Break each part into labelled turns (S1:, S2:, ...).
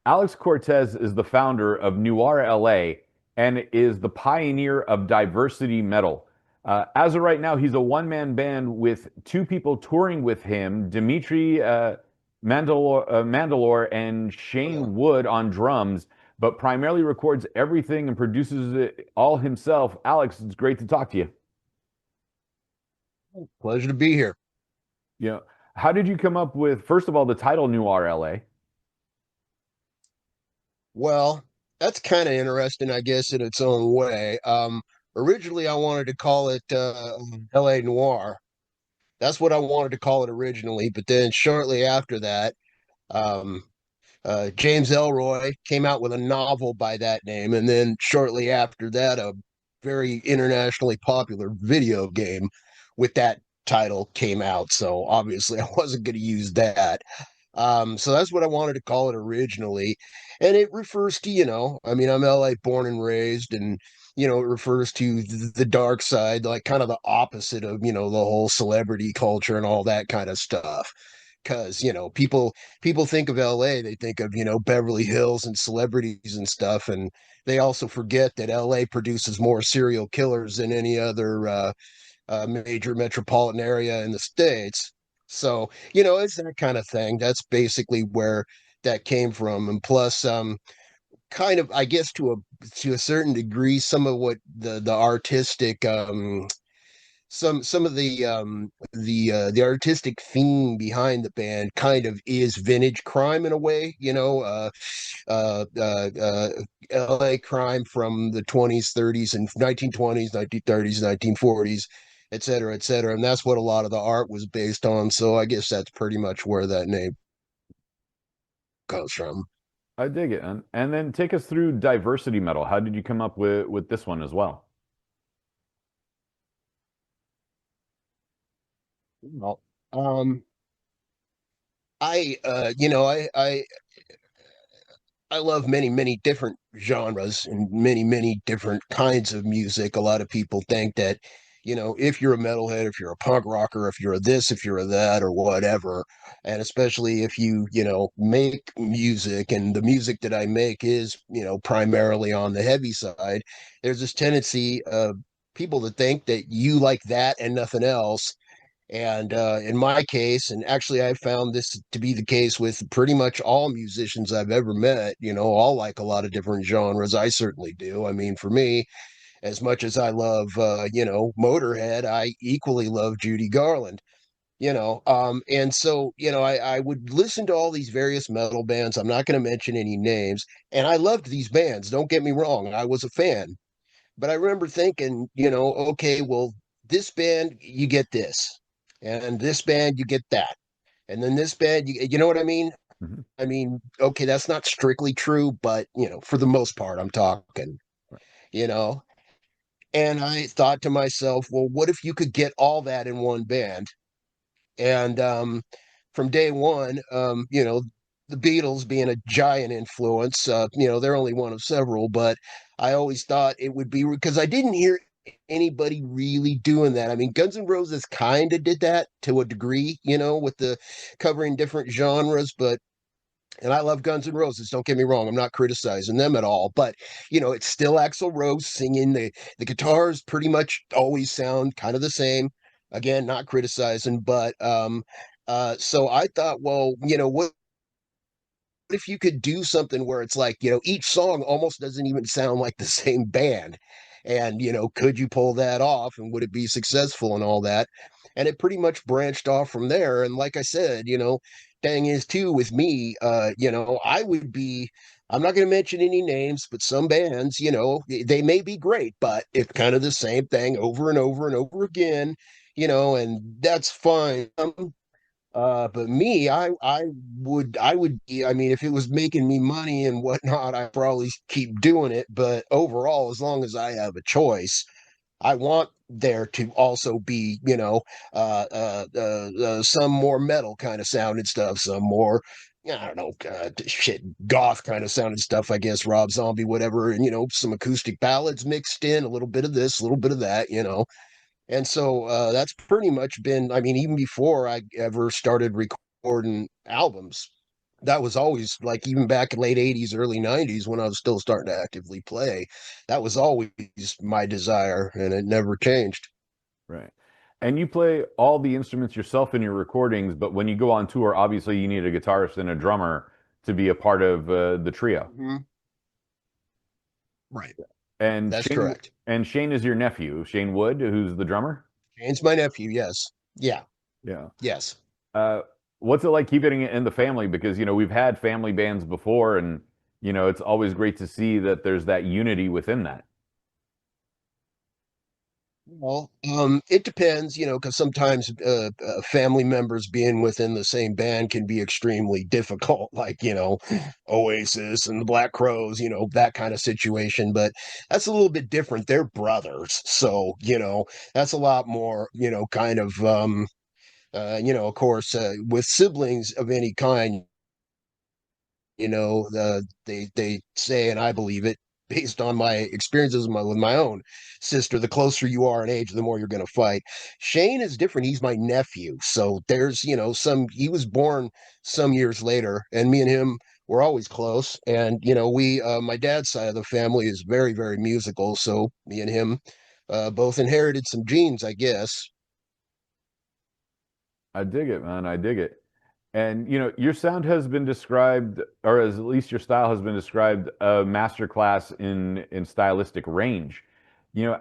S1: Alex Cortes is the founder of Noir L.A. and is the pioneer of diversity metal. As of right now, he's a one-man band with two people touring with him, Dimitri Mandalore and Shane Wood on drums, but primarily records everything and produces it all himself. Alex, it's great to talk to you.
S2: Pleasure to be here.
S1: You know, how did you come up with, first of all, the title Noir L.A.?
S2: Well, that's kind of interesting, I guess, in its own way. Originally, I wanted to call it L.A. Noir. That's what I wanted to call it originally. But then shortly after that, um, James Elroy came out with a novel by that name. And then shortly after that, a very internationally popular video game with that title came out. So obviously, I wasn't going to use that. So that's what I wanted to call it originally. And it refers to, I mean, I'm LA born and raised, and, it refers to the dark side, like kind of the opposite of, the whole celebrity culture and all that kind of stuff. Because, people think of LA, they think of, Beverly Hills and celebrities and stuff. And they also forget that LA produces more serial killers than any other major metropolitan area in the States. So, it's that kind of thing. That's basically where that came from. And plus, kind of, I guess, to a certain degree, some of what the artistic some of the artistic theme behind the band kind of is vintage crime in a way, uh, uh, uh, LA crime from the 20s, 30s, and 1920s, 1930s, 1940s, et cetera, et cetera. And that's what a lot of the art was based on. So I guess that's pretty much where that name comes from.
S1: I dig it. And then take us through diversity metal. How did you come up with this one as well?
S2: Well, um, I love many, many different genres and many, many different kinds of music. A lot of people think that, if you're a metalhead, if you're a punk rocker, if you're a this, if you're a that, or whatever, and especially if you, make music, and the music that I make is, primarily on the heavy side, there's this tendency of people to think that you like that and nothing else. And in my case, and actually, I found this to be the case with pretty much all musicians I've ever met, all like a lot of different genres. I certainly do. I mean, for me, as much as I love, Motorhead, I equally love Judy Garland. And so, I would listen to all these various metal bands. I'm not going to mention any names. And I loved these bands. Don't get me wrong. I was a fan. But I remember thinking, okay, well, this band, you get this, and this band, you get that. And then this band, you know what I mean?
S1: Mhm.
S2: I mean, okay, that's not strictly true, but, for the most part, I'm talking, you know? And I thought to myself, well, what if you could get all that in one band? And from day one, the Beatles being a giant influence, they're only one of several, but I always thought it would be because I didn't hear anybody really doing that. I mean, Guns N' Roses kind of did that to a degree, with the covering different genres, but and I love Guns N' Roses. Don't get me wrong; I'm not criticizing them at all. But it's still Axl Rose singing. The guitars pretty much always sound kind of the same. Again, not criticizing, but so I thought, well, what if you could do something where it's like, each song almost doesn't even sound like the same band, and could you pull that off, and would it be successful and all that? And it pretty much branched off from there. And like I said, thing is too with me, I would be, I'm not going to mention any names, but some bands, they may be great, but it's kind of the same thing over and over and over again, and that's fine. But me, I would be, I mean, if it was making me money and whatnot, I'd probably keep doing it. But overall, as long as I have a choice, I want there to also be, some more metal kind of sounding stuff, some more, I don't know, shit, goth kind of sounding stuff, I guess, Rob Zombie, whatever, and, some acoustic ballads mixed in, a little bit of this, a little bit of that, And so that's pretty much been, I mean, even before I ever started recording albums, that was always like even back in late 80s, early 90s when I was still starting to actively play. That was always my desire and it never changed.
S1: Right. And you play all the instruments yourself in your recordings, but when you go on tour, obviously you need a guitarist and a drummer to be a part of the trio.
S2: Mhm. Right.
S1: And
S2: That's correct.
S1: Shane is your nephew, Shane Wood, who's the drummer.
S2: Shane's my nephew. Yes. Yeah.
S1: Yeah.
S2: Yes.
S1: Uh, what's it like keeping it in the family? Because, we've had family bands before, and, it's always great to see that there's that unity within that.
S2: Well, it depends, because sometimes family members being within the same band can be extremely difficult, like, Oasis and the Black Crows, that kind of situation. But that's a little bit different. They're brothers. So, that's a lot more, kind of, of course, with siblings of any kind, they say, and I believe it, based on my experiences with my own sister, the closer you are in age, the more you're going to fight. Shane is different. He's my nephew. So there's, he was born some years later, and me and him were always close. And, my dad's side of the family is very, very musical. So me and him both inherited some genes, I guess.
S1: I dig it, man. I dig it. And your sound has been described, or as at least your style has been described, a masterclass in stylistic range.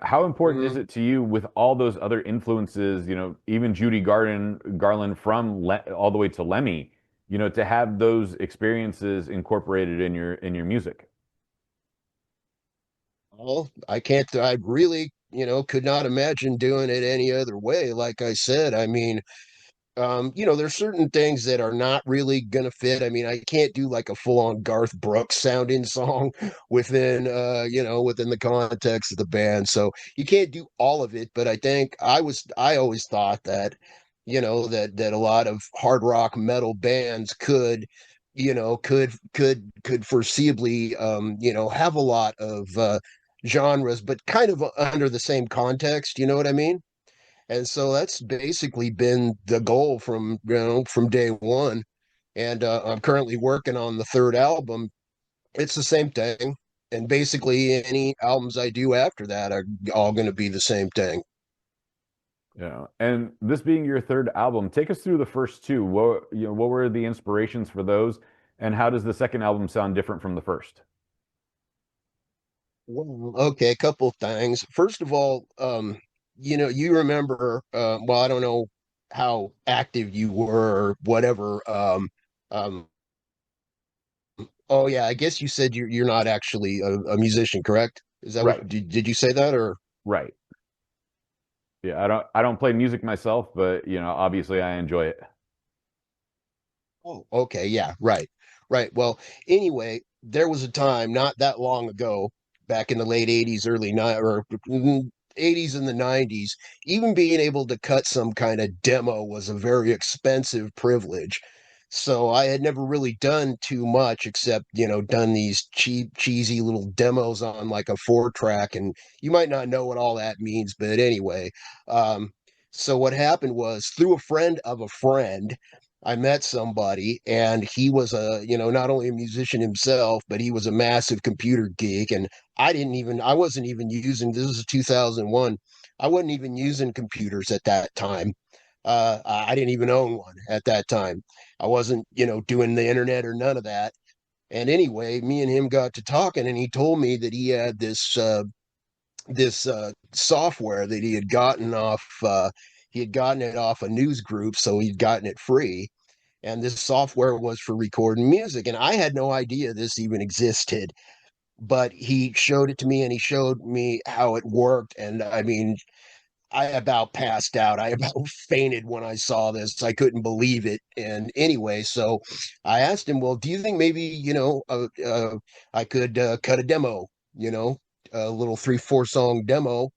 S1: How important is
S2: Mhm.
S1: it to you with all those other influences? Even Judy Garland from all the way to Lemmy. To have those experiences incorporated in your music.
S2: Well, I can't, I really, could not imagine doing it any other way. Like I said, I mean, there's certain things that are not really gonna fit. I mean, I can't do like a full-on Garth Brooks sounding song within the context of the band. So you can't do all of it, but I always thought that, that a lot of hard rock metal bands could foreseeably have a lot of genres, but kind of under the same context, you know what I mean? And so that's basically been the goal from day one. And I'm currently working on the third album. It's the same thing. And basically, any albums I do after that are all going to be the same thing.
S1: Yeah. And this being your third album, take us through the first two. What were the inspirations for those, and how does the second album sound different from the first?
S2: Well, okay, a couple of things. First of all, you remember, well, I don't know how active you were or whatever. Um, oh yeah, I guess you said you're not actually a musician, correct? Is that
S1: Right.
S2: what did you say that or?
S1: Right. Yeah, I don't play music myself, but obviously I enjoy it.
S2: Oh, okay, yeah, right, right. Well, anyway, there was a time not that long ago, back in the late '80s, early '90s, or '80s and the '90s, even being able to cut some kind of demo was a very expensive privilege. So I had never really done too much except, done these cheap, cheesy little demos on like a 4 track, and you might not know what all that means, but anyway. Um, so what happened was through a friend of a friend. I met somebody and he was not only a musician himself, but he was a massive computer geek. And I wasn't even using, this is 2001. I wasn't even using computers at that time. I didn't even own one at that time. I wasn't, doing the internet or none of that. And anyway, me and him got to talking and he told me that he had this software that he had gotten it off a news group, so he'd gotten it free, and this software was for recording music, and I had no idea this even existed, but he showed it to me and he showed me how it worked, and I mean, I about passed out. I about fainted when I saw this. I couldn't believe it. And anyway, so I asked him, well, do you think maybe, I could cut a demo, you know, a little 3, 4 song demo?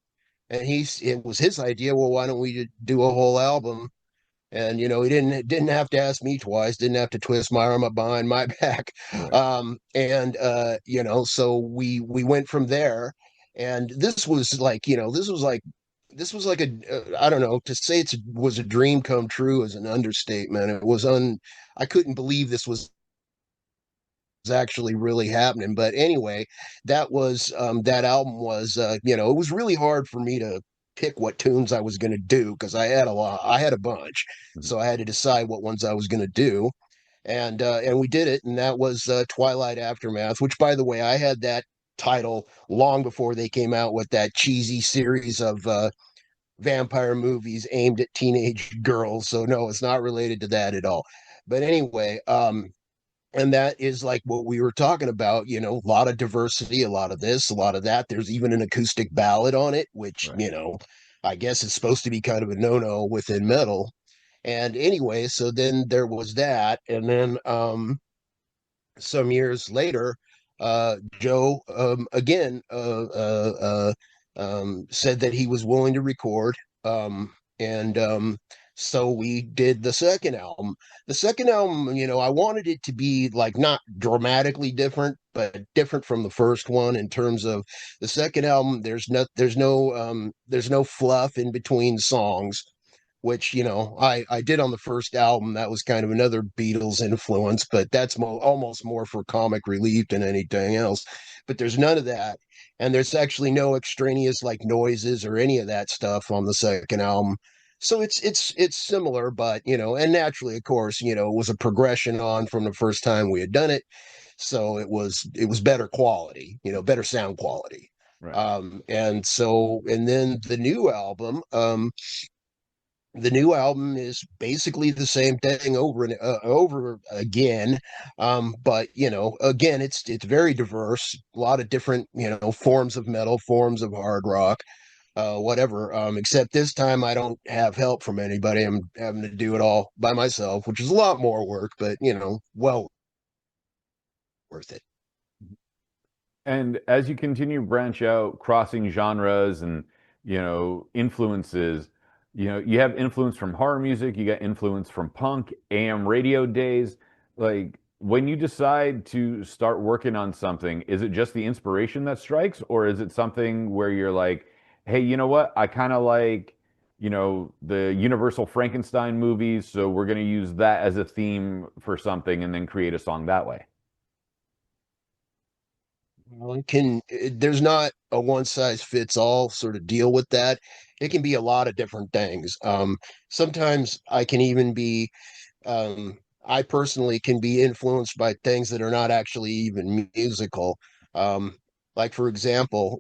S2: And it was his idea. Well, why don't we do a whole album? And he didn't have to ask me twice, didn't have to twist my arm up behind my back.
S1: Right.
S2: And so we went from there. And this was like a I don't know, to say it was a dream come true is an understatement. It was un I couldn't believe this was actually really happening. But anyway, that album was it was really hard for me to pick what tunes I was going to do because I had a bunch,
S1: Mhm.
S2: so I had to decide what ones I was going to do, and we did it, and that was Twilight Aftermath, which, by the way, I had that title long before they came out with that cheesy series of vampire movies aimed at teenage girls. So no, it's not related to that at all. But anyway, and that is like what we were talking about, a lot of diversity, a lot of this, a lot of that. There's even an acoustic ballad on it, which,
S1: Right.
S2: I guess is supposed to be kind of a no-no within metal. And anyway, so then there was that, and then some years later, Joe again said that he was willing to record, and so we did the second album. The second album, I wanted it to be like not dramatically different, but different from the first one in terms of the second album. There's no fluff in between songs, which I did on the first album. That was kind of another Beatles influence, but that's almost more for comic relief than anything else. But there's none of that, and there's actually no extraneous like noises or any of that stuff on the second album. So it's similar, but and naturally, of course, it was a progression on from the first time we had done it. So it was better quality, better sound quality.
S1: Right.
S2: And then the new album is basically the same thing over and over again, but again, it's very diverse, a lot of different forms of metal, forms of hard rock, whatever, except this time I don't have help from anybody. I'm having to do it all by myself, which is a lot more work, but well worth it.
S1: And as you continue to branch out, crossing genres and, influences, you have influence from horror music, you got influence from punk, AM radio days. Like when you decide to start working on something, is it just the inspiration that strikes, or is it something where you're like, hey, you know what? I kind of like, the Universal Frankenstein movies, so we're going to use that as a theme for something and then create a song that way.
S2: Well, there's not a one size fits all sort of deal with that. It can be a lot of different things. Sometimes I can even be I personally can be influenced by things that are not actually even musical. Um, like, for example,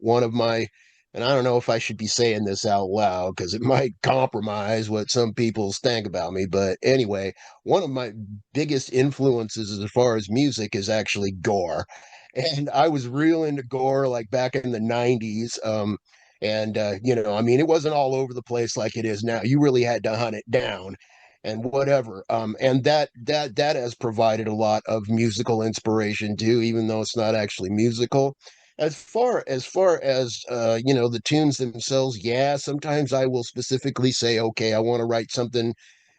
S2: and I don't know if I should be saying this out loud because it might compromise what some people think about me. But anyway, one of my biggest influences as far as music is actually gore. And I was real into gore like back in the 90s. And I mean, it wasn't all over the place like it is now. You really had to hunt it down and whatever. And that has provided a lot of musical inspiration too, even though it's not actually musical. As far as the tunes themselves, yeah, sometimes I will specifically say, okay, I want to write something,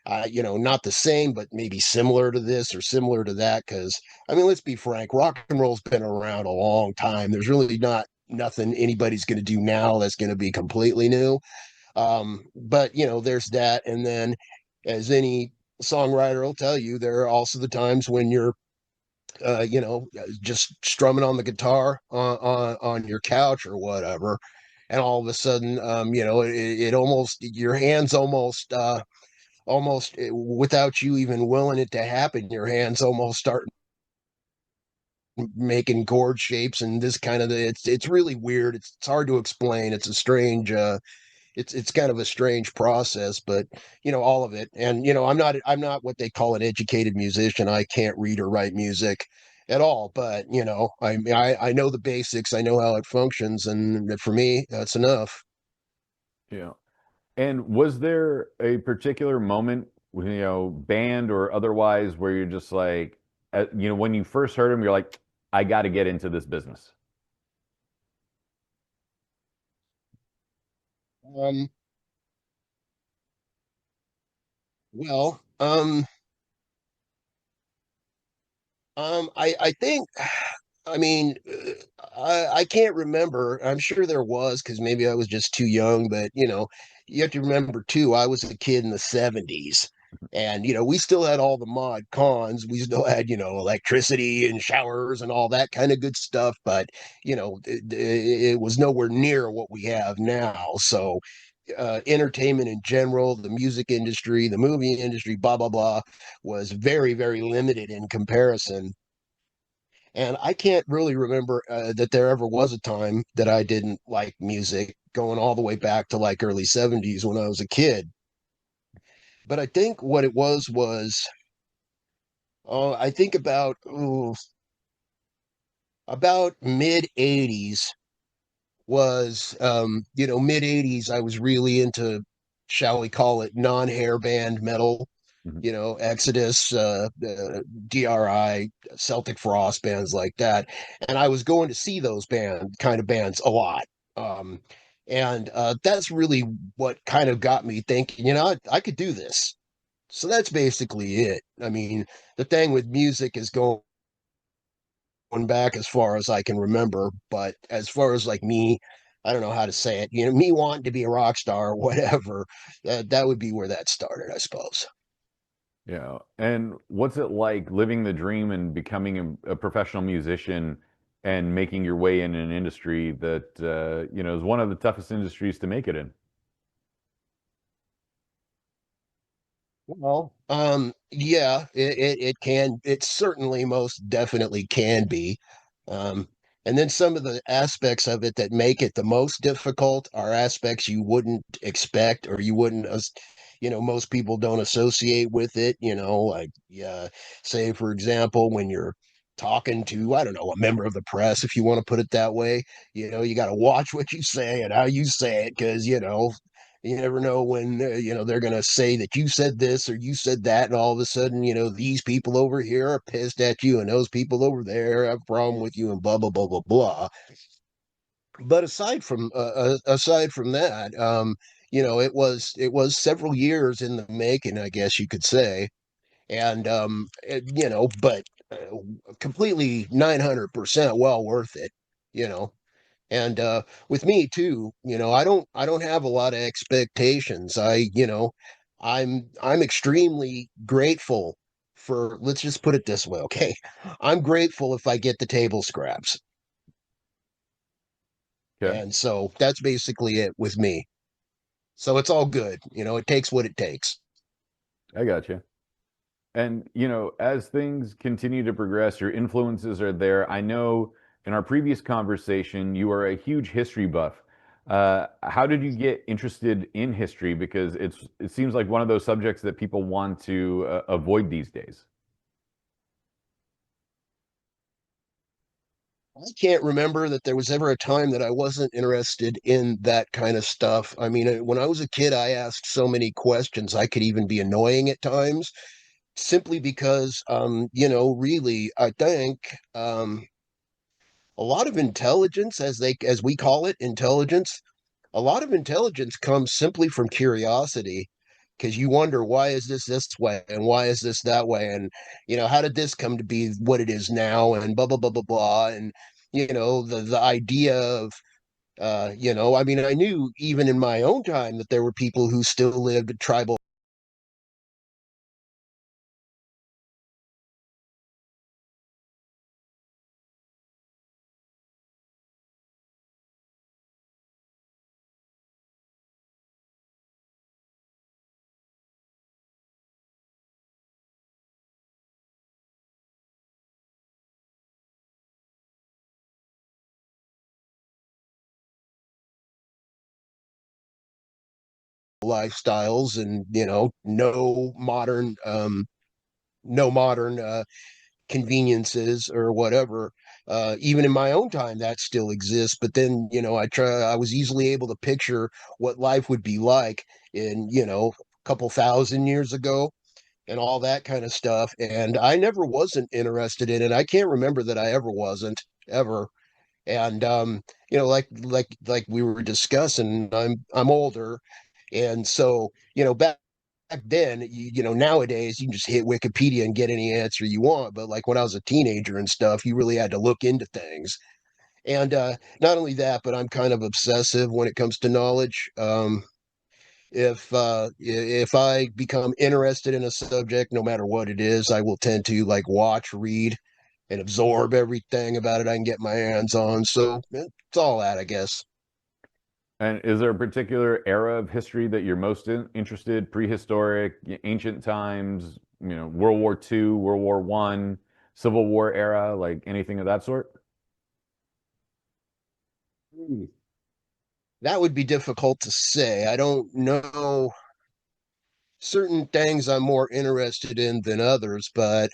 S2: not the same, but maybe similar to this or similar to that. Because I mean, let's be frank, rock and roll's been around a long time. There's really not nothing anybody's going to do now that's going to be completely new. But there's that, and then as any songwriter will tell you, there are also the times when you're just strumming on the guitar on your couch or whatever, and all of a sudden it almost your hands almost without you even willing it to happen, your hands almost start making chord shapes and this kind of it's really weird. It's hard to explain. It's a strange it's kind of a strange process, but all of it. And I'm not what they call an educated musician. I can't read or write music at all, but I know the basics. I know how it functions, and for me that's enough.
S1: Yeah. And was there a particular moment, band or otherwise, where you're just like, when you first heard him, you're like, I got to get into this business.
S2: um well I think, I mean, I can't remember. I'm sure there was because maybe I was just too young, but you have to remember too, I was a kid in the 70s. And, we still had all the mod cons. We still had, electricity and showers and all that kind of good stuff. But, it was nowhere near what we have now. So, entertainment in general, the music industry, the movie industry, blah, blah, blah, was very, very limited in comparison. And I can't really remember that there ever was a time that I didn't like music, going all the way back to like early 70s when I was a kid. But I think what it was, I think about mid 80s was, mid 80s, I was really into, shall we call it, non hair band metal,
S1: Mhm.
S2: Exodus, DRI, Celtic Frost, bands like that. And I was going to see those kind of bands a lot. Um, and that's really what kind of got me thinking, I could do this. So that's basically it. I mean, the thing with music is going back as far as I can remember, but as far as like me, I don't know how to say it. Me wanting to be a rock star or whatever, that would be where that started, I suppose.
S1: Yeah. And what's it like living the dream and becoming a professional musician and making your way in an industry that, is one of the toughest industries to make it in?
S2: Well, yeah, it certainly most definitely can be. Um, and then some of the aspects of it that make it the most difficult are aspects you wouldn't expect, or you wouldn't, most people don't associate with it, like, yeah, say, for example, when you're talking to, I don't know, a member of the press, if you want to put it that way, you got to watch what you say and how you say it, because, you never know when, they're going to say that you said this or you said that, and all of a sudden, these people over here are pissed at you, and those people over there have a problem with you, and blah blah blah blah blah. But aside from that, it was several years in the making, I guess you could say. And but completely 900% well worth it. You know, and with me too, I don't have a lot of expectations. I'm extremely grateful for, let's just put it this way, okay? I'm grateful if I get the table scraps.
S1: Okay.
S2: And so that's basically it with me. So it's all good. It takes what it takes.
S1: I got you. And, as things continue to progress, your influences are there. I know in our previous conversation, you are a huge history buff. How did you get interested in history? Because it seems like one of those subjects that people want to avoid these days.
S2: I can't remember that there was ever a time that I wasn't interested in that kind of stuff. I mean, when I was a kid, I asked so many questions, I could even be annoying at times, simply because, really, I think, a lot of intelligence, as we call it, intelligence, a lot of intelligence comes simply from curiosity, because you wonder, why is this way, and why is this that way, and how did this come to be what it is now, and blah blah blah blah blah. And the idea of, I mean, I knew even in my own time that there were people who still lived tribal lifestyles, and no modern conveniences or whatever. Even in my own time, that still exists. But then, I was easily able to picture what life would be like in, a couple thousand years ago, and all that kind of stuff. And I never wasn't interested in it. I can't remember that I ever wasn't, ever. And like we were discussing, I'm older, and so back then, nowadays you can just hit Wikipedia and get any answer you want. But like when I was a teenager and stuff, you really had to look into things. And not only that, but I'm kind of obsessive when it comes to knowledge. If I become interested in a subject, no matter what it is, I will tend to like watch, read, and absorb everything about it I can get my hands on. So it's all that, I guess.
S1: And is there a particular era of history that you're most interested? Prehistoric, ancient times, World War II, World War One, Civil War era, like anything of that sort?
S2: Hmm. That would be difficult to say. I don't know. Certain things I'm more interested in than others, but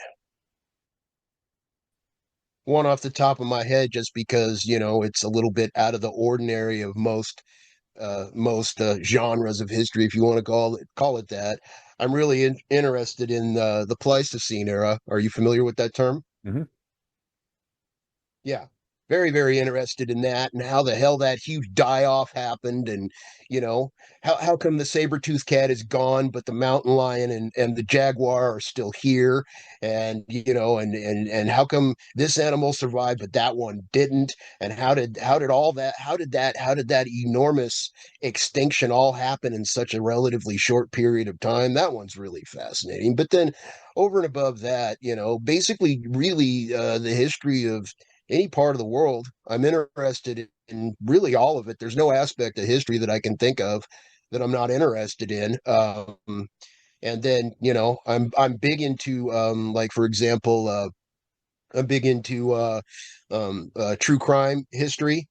S2: one off the top of my head, just because it's a little bit out of the ordinary of most genres of history, if you want to call it that. I'm really interested in the Pleistocene era. Are you familiar with that term?
S1: Hmm.
S2: Yeah, very, very interested in that and how the hell that huge die off happened. And, you know, how come the saber-toothed cat is gone, but the mountain lion and the jaguar are still here? And, and how come this animal survived, but that one didn't? And how did all that, how did that enormous extinction all happen in such a relatively short period of time? That one's really fascinating. But then over and above that, basically really the history of any part of the world. I'm interested in really all of it. There's no aspect of history that I can think of that I'm not interested in. And then I'm big into like for example I'm big into true crime history.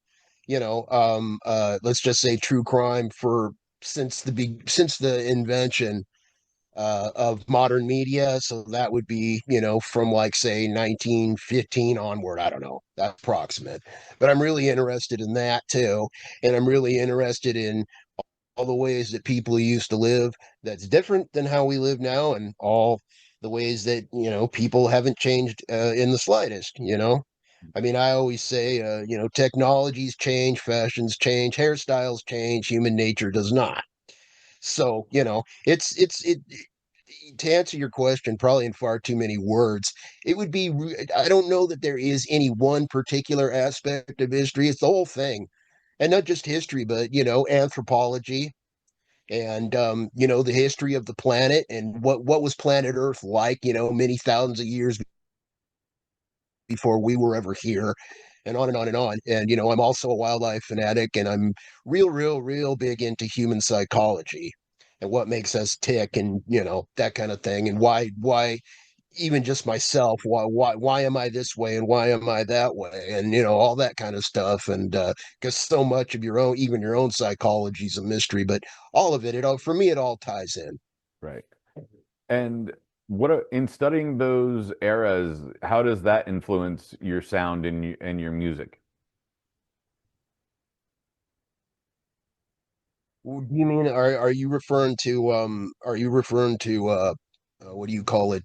S2: Let's just say true crime for since the invention of modern media. So that would be, from like, say, 1915 onward. I don't know. That's approximate. But I'm really interested in that too. And I'm really interested in all the ways that people used to live that's different than how we live now, and all the ways that, people haven't changed in the slightest. I mean, I always say, technologies change, fashions change, hairstyles change, human nature does not. So, it's to answer your question, probably in far too many words, it would be I don't know that there is any one particular aspect of history. It's the whole thing. And not just history, but, anthropology and, the history of the planet and what was planet Earth like, many thousands of years before we were ever here, and on and on and on. And, I'm also a wildlife fanatic, and I'm real, real, real big into human psychology and what makes us tick, and, that kind of thing. And why even just myself, why am I this way and why am I that way? And, all that kind of stuff. And because so much of your own, even your own psychology is a mystery, but all of it, for me, it all ties in.
S1: Right. And in studying those eras, how does that influence your sound and your music?
S2: Do you mean are you referring to what do you call it,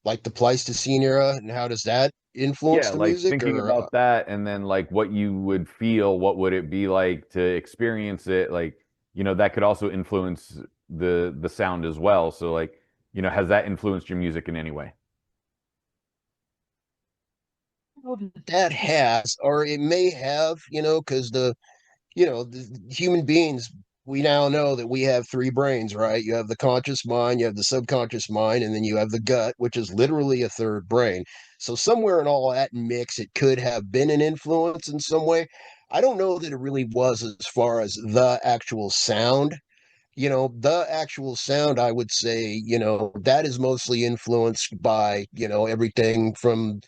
S2: like the Pleistocene era, and how does that influence
S1: Yeah,
S2: the
S1: like
S2: music?
S1: thinking
S2: Or
S1: about that and then like what you would feel, what would it be like to experience it? Like, that could also influence the sound as well. So like, has that influenced your music in any way?
S2: that has, or it may have, because the human beings, we now know that we have three brains, right? You have the conscious mind, you have the subconscious mind, and then you have the gut, which is literally a third brain. So somewhere in all that mix, it could have been an influence in some way. I don't know that it really was as far as the actual sound. The actual sound, I would say, that is mostly influenced by, everything from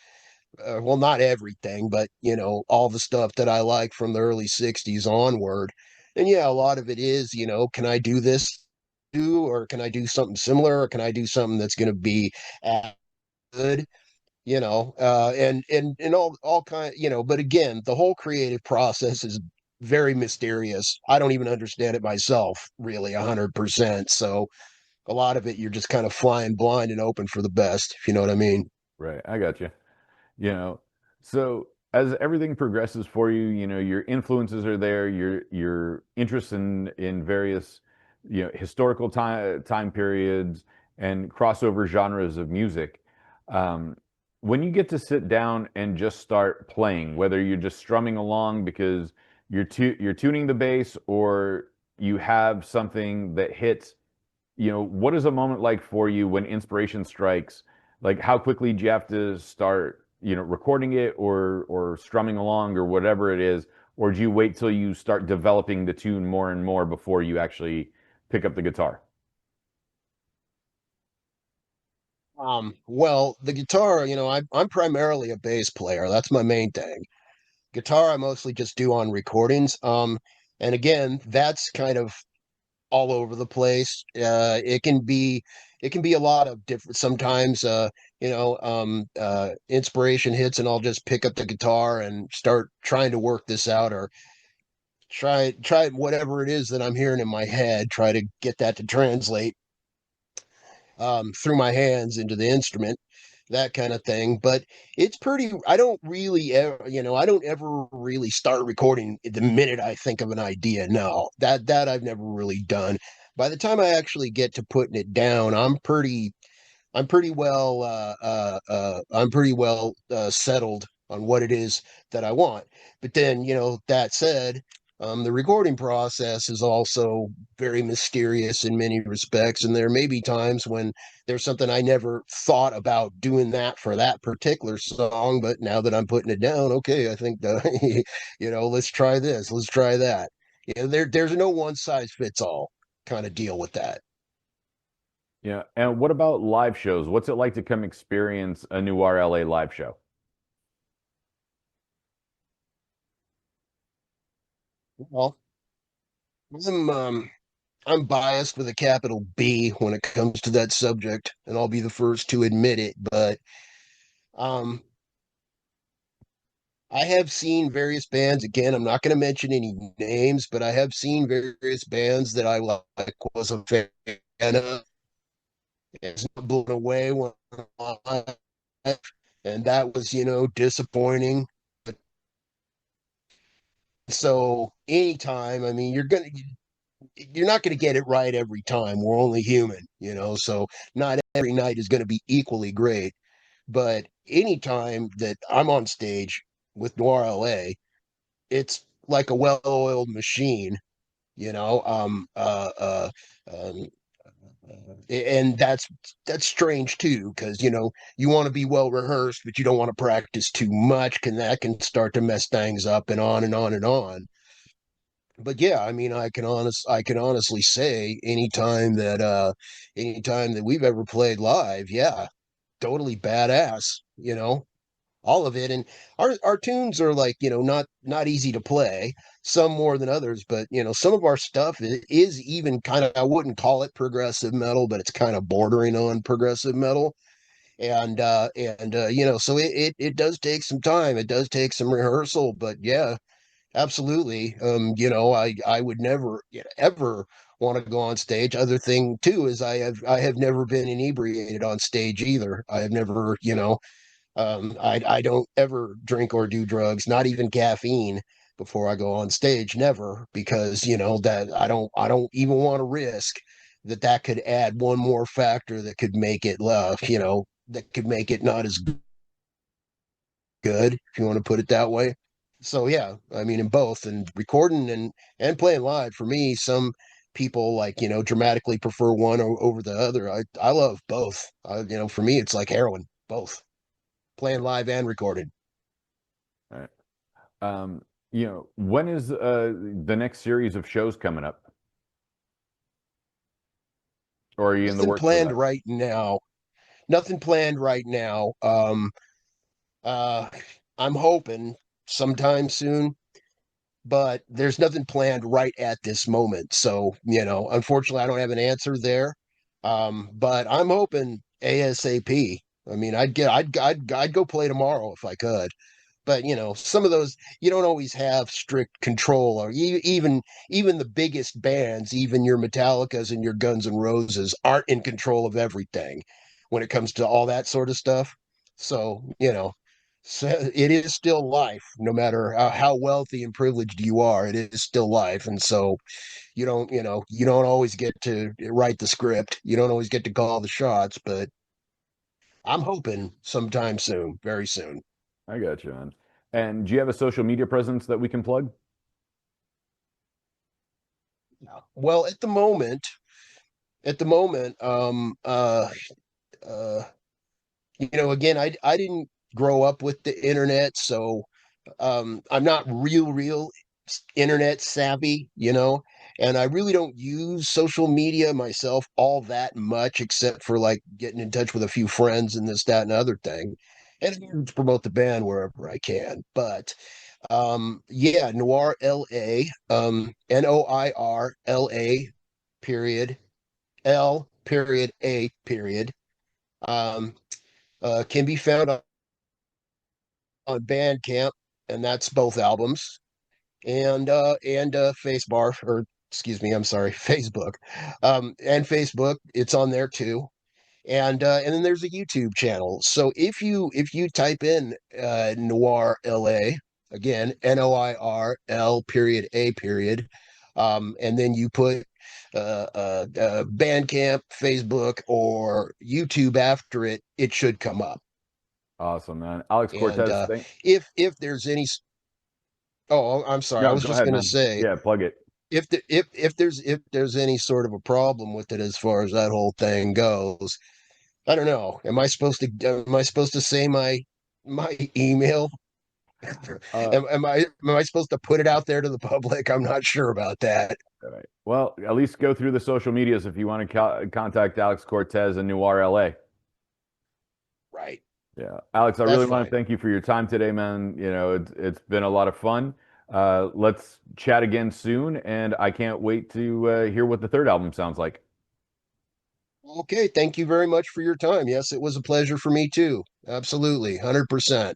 S2: well, not everything, but all the stuff that I like from the early 60s onward. And yeah, a lot of it is, can I do this too, or can I do something similar, or can I do something that's going to be as good? And all kind, but again, the whole creative process is very mysterious. I don't even understand it myself, really, 100%. So a lot of it, you're just kind of flying blind and open for the best, if you know what I mean.
S1: Right, I got you. You know, so as everything progresses for you, your influences are there, your interest in various, historical time periods and crossover genres of music. Um, when you get to sit down and just start playing, whether you're just strumming along because you're tuning the bass, or you have something that hits, what is a moment like for you when inspiration strikes? Like how quickly do you have to start, recording it or strumming along or whatever it is, or do you wait till you start developing the tune more and more before you actually pick up the guitar?
S2: Well, the guitar, I'm primarily a bass player. That's my main thing. Guitar, I mostly just do on recordings. And again, that's kind of all over the place. It can be a lot of different. Sometimes, inspiration hits, and I'll just pick up the guitar and start trying to work this out, or try whatever it is that I'm hearing in my head. Try to get that to translate through my hands into the instrument, that kind of thing. But it's pretty, I don't really ever, I don't ever really start recording the minute I think of an idea. No, that I've never really done. By the time I actually get to putting it down, I'm pretty well settled on what it is that I want. But then, that said, the recording process is also very mysterious in many respects, and there may be times when there's something I never thought about doing that for that particular song, but now that I'm putting it down, okay, I think let's try this, let's try that. There's no one size fits all kind of deal with that.
S1: Yeah. And what about live shows? What's it like to come experience a Noir LA live show?
S2: Well, I'm um, I'm biased with a capital B when it comes to that subject, and I'll be the first to admit it. But um, I have seen various bands. Again, I'm not going to mention any names, but I have seen various bands that I like, was a fan of. It's not blown away when and that was, disappointing. But so anytime, I mean, you're not going to get it right every time. We're only human, so not every night is going to be equally great. But anytime that I'm on stage with Noir LA, it's like a well-oiled machine, you know. Um, and that's strange too, because you want to be well rehearsed, but you don't want to practice too much, and that can start to mess things up, and on and on and on. But yeah, I mean, I can honestly say anytime that we've ever played live, yeah, totally badass, all of it. And our tunes are like, not easy to play, some more than others, but some of our stuff is even kind of, I wouldn't call it progressive metal, but it's kind of bordering on progressive metal. So it does take some time, it does take some rehearsal, but yeah, absolutely. I would never, ever want to go on stage. Other thing too is I have never been inebriated on stage either. I have never, I don't ever drink or do drugs, not even caffeine, before I go on stage. Never, because that I don't even want to risk that could add one more factor that could make it that could make it not as good, if you want to put it that way. So yeah, I mean, in both, and recording and playing live, for me, some people, like, dramatically prefer one over the other. I love both. For me, it's like heroin, both playing live and recorded.
S1: All right. When is the next series of shows coming up? Or are you in the
S2: Nothing
S1: works for
S2: planned
S1: that?
S2: right now. Nothing planned right now. Uh, I'm hoping sometime soon, but there's nothing planned right at this moment. So, unfortunately, I don't have an answer there. But I'm hoping ASAP. I mean, I'd go play tomorrow if I could. But some of those, you don't always have strict control, or even the biggest bands, even your Metallicas and your Guns N' Roses, aren't in control of everything when it comes to all that sort of stuff. So so it is still life, no matter how wealthy and privileged you are. It is still life, and so you don't always get to write the script, you don't always get to call the shots, but I'm hoping sometime soon, very soon.
S1: I got you, man. And do you have a social media presence that we can plug?
S2: Well, at the moment, uh, again, I didn't grow up with the internet, so I'm not real internet savvy, and I really don't use social media myself all that much, except for like getting in touch with a few friends and this, that, and other thing, and promote the band wherever I can. But yeah, Noir L.A., Noir.LA period L period A period, um, can be found on Bandcamp, and that's both albums, and Facebar, or excuse me, I'm sorry, Facebook, and Facebook. It's on there too, and then there's a YouTube channel. So if you type in Noir L.A., again Noir period A period, and then you put Bandcamp, Facebook, or YouTube after it, it should come up.
S1: Awesome, man. Alex
S2: And
S1: Cortez, thank.
S2: if there's any, oh, I'm sorry, I
S1: No,
S2: was
S1: go
S2: just
S1: ahead,
S2: going to
S1: man.
S2: say,
S1: Yeah, plug it.
S2: if there's any sort of a problem with it as far as that whole thing goes, I don't know. Am I supposed to say my email?
S1: Uh,
S2: Am I supposed to put it out there to the public? I'm not sure about that.
S1: all right. Well, at least go through the social medias if you want to contact Alex Cortez and Noir LA.
S2: Right.
S1: Yeah, Alex, I
S2: That's
S1: really want to
S2: fine.
S1: thank you for your time today, man. It's been a lot of fun. Let's chat again soon, and I can't wait to hear what the third album sounds like.
S2: Okay. Thank you very much for your time. Yes, it was a pleasure for me too. Absolutely. 100%.